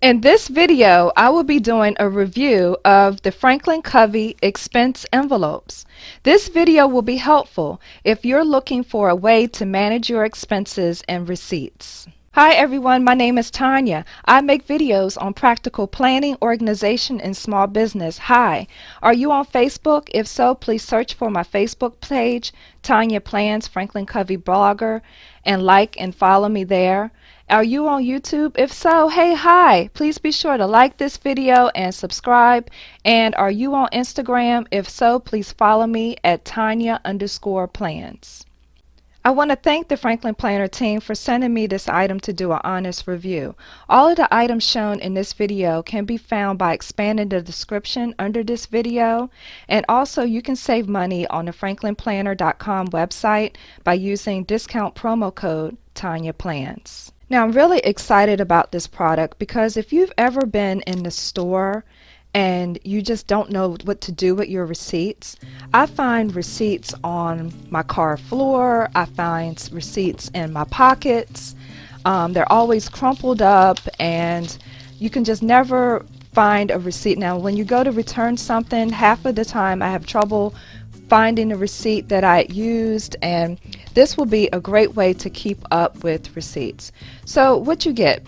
In this video, I will be doing a review of the Franklin Covey Expense Envelopes. This video will be helpful if you're looking for a way to manage your expenses and receipts. Hi everyone, my name is Tonya. I make videos on practical planning, organization, and small business. Hi, are you on Facebook? If so, please search for my Facebook page, Tonya Plans, Franklin Covey Blogger, and like and follow me there. Are you on YouTube? If so, hey, hi! Please be sure to like this video and subscribe. And are you on Instagram? If so, please follow me at Tonya_plans. I want to thank the Franklin Planner team for sending me this item to do an honest review. All of the items shown in this video can be found by expanding the description under this video, and also you can save money on the franklinplanner.com website by using discount promo code TonyaPlans. Now I'm really excited about this product because if you've ever been in the store and you just don't know what to do with your receipts, I find receipts on my car floor, I find receipts in my pockets. They're always crumpled up and you can just never find a receipt. Now when you go to return something, half of the time I have trouble finding a receipt that I used, and this will be a great way to keep up with receipts. So what you get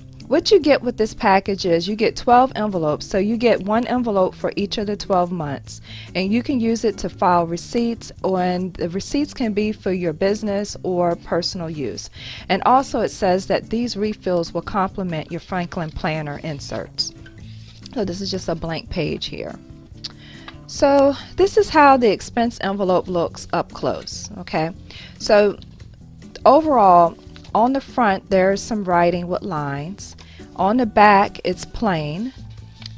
with this package is you get 12 envelopes, so you get one envelope for each of the 12 months, and you can use it to file receipts, and the receipts can be for your business or personal use. And also it says that these refills will complement your Franklin Planner inserts. So this is just a blank page here. So this is how the expense envelope looks up close. Okay, so overall on the front there's some writing with lines. On the back it's plain,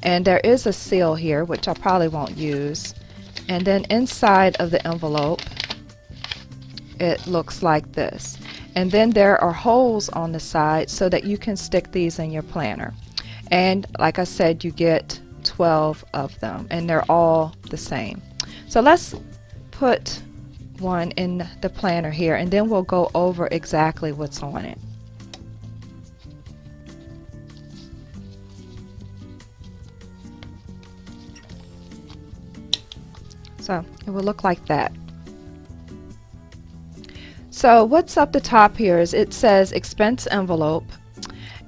and there is a seal here which I probably won't use. And then inside of the envelope it looks like this, and then there are holes on the side so that you can stick these in your planner. And like I said, you get 12 of them and they're all the same. So let's put one in the planner here and then we'll go over exactly what's on it. So it will look like that. So what's up the top here is it says expense envelope,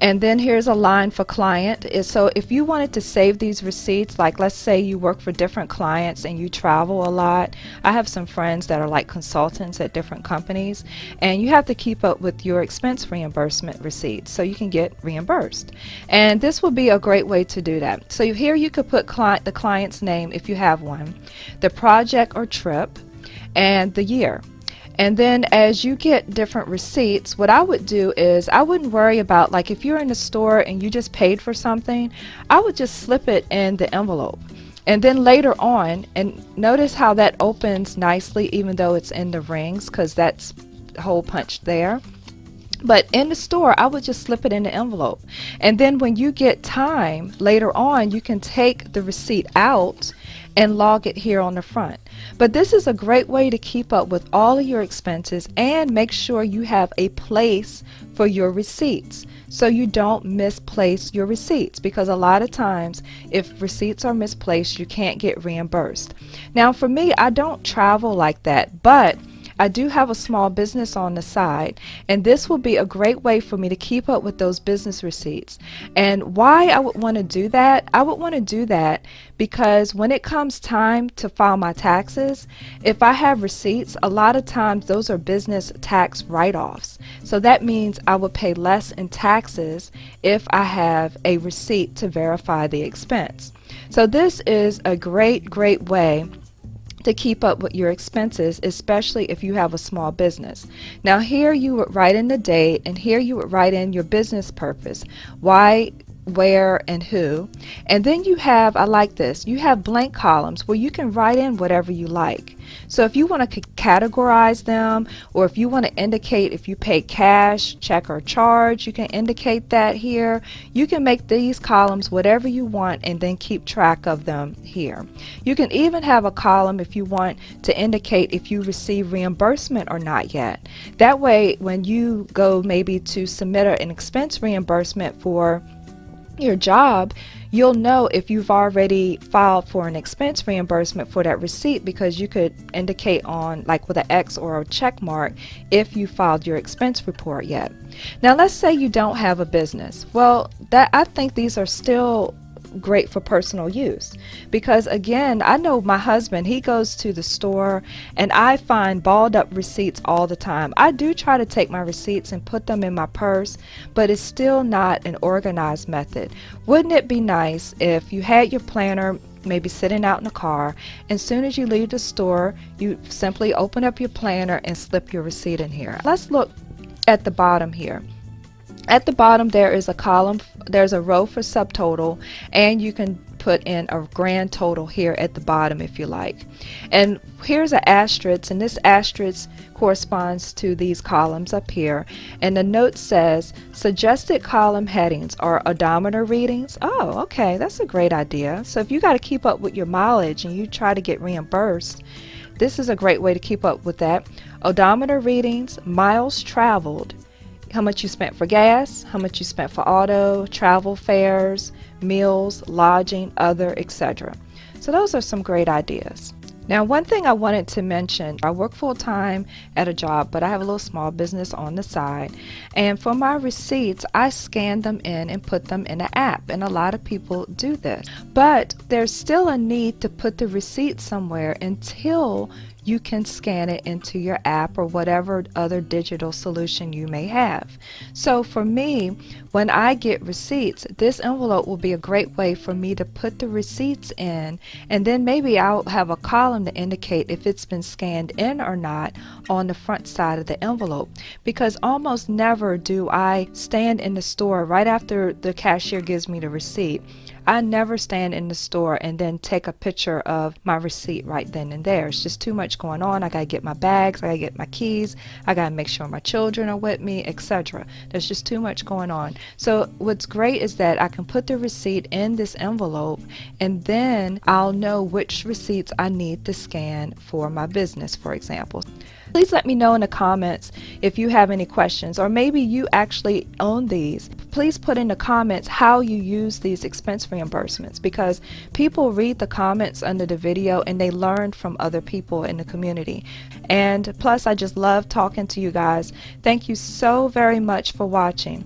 and then here's a line for client. So if you wanted to save these receipts, like let's say you work for different clients and you travel a lot. I have some friends that are like consultants at different companies, and you have to keep up with your expense reimbursement receipts so you can get reimbursed. And this will be a great way to do that. So here you could put the client's name if you have one, the project or trip, and the year. And then as you get different receipts, what I would do is I wouldn't worry about, like if you're in the store and you just paid for something, I would just slip it in the envelope. And then later on, and notice how that opens nicely even though it's in the rings, because that's hole punched there. But in the store, I would just slip it in the envelope. And then when you get time later on, you can take the receipt out and log it here on the front. But this is a great way to keep up with all of your expenses and make sure you have a place for your receipts so you don't misplace your receipts, because a lot of times if receipts are misplaced you can't get reimbursed. Now for me, I don't travel like that, but I do have a small business on the side, and this will be a great way for me to keep up with those business receipts. And why I would want to do that? I would want to do that because when it comes time to file my taxes, if I have receipts, a lot of times those are business tax write-offs. So that means I would pay less in taxes if I have a receipt to verify the expense. So this is a great way to keep up with your expenses, especially if you have a small business. Now here you would write in the date, and here you would write in your business purpose, why, where, and who. And then you have, I like this, you have blank columns where you can write in whatever you like. So if you want to categorize them, or if you want to indicate if you pay cash, check, or charge, you can indicate that here. You can make these columns whatever you want and then keep track of them here. You can even have a column if you want to indicate if you receive reimbursement or not yet. That way when you go maybe to submit an expense reimbursement for your job, you'll know if you've already filed for an expense reimbursement for that receipt, because you could indicate on, like with an X or a check mark, if you filed your expense report yet. Now let's say you don't have a business. Well, that I think these are still great for personal use, because again, I know my husband, he goes to the store and I find balled up receipts all the time. I do try to take my receipts and put them in my purse, but it's still not an organized method. Wouldn't it be nice if you had your planner maybe sitting out in the car, and as soon as you leave the store, you simply open up your planner and slip your receipt in here? Let's look at the bottom here. At the bottom there is a column, there's a row for subtotal, and you can put in a grand total here at the bottom if you like. And here's an asterisk, and this asterisk corresponds to these columns up here. And the note says suggested column headings are odometer readings. Oh, okay, that's a great idea. So if you got to keep up with your mileage and you try to get reimbursed, this is a great way to keep up with that. Odometer readings, miles traveled, how much you spent for gas, how much you spent for auto, travel fares, meals, lodging, other, etc. So those are some great ideas. Now, one thing I wanted to mention, I work full-time at a job, but I have a little small business on the side. And for my receipts, I scan them in and put them in an app. And a lot of people do this. But there's still a need to put the receipt somewhere until you can scan it into your app or whatever other digital solution you may have. So for me, when I get receipts, this envelope will be a great way for me to put the receipts in, and then maybe I'll have a column to indicate if it's been scanned in or not on the front side of the envelope. Because almost never do I stand in the store right after the cashier gives me the receipt. I never stand in the store and then take a picture of my receipt right then and there. It's just too much going on. I gotta get my bags, I gotta get my keys, I gotta make sure my children are with me, etc. There's just too much going on. So what's great is that I can put the receipt in this envelope, and then I'll know which receipts I need to scan for my business, for example. Please let me know in the comments if you have any questions, or maybe you actually own these. Please put in the comments how you use these expense reimbursements, because people read the comments under the video and they learn from other people in the community. And plus, I just love talking to you guys. Thank you so very much for watching.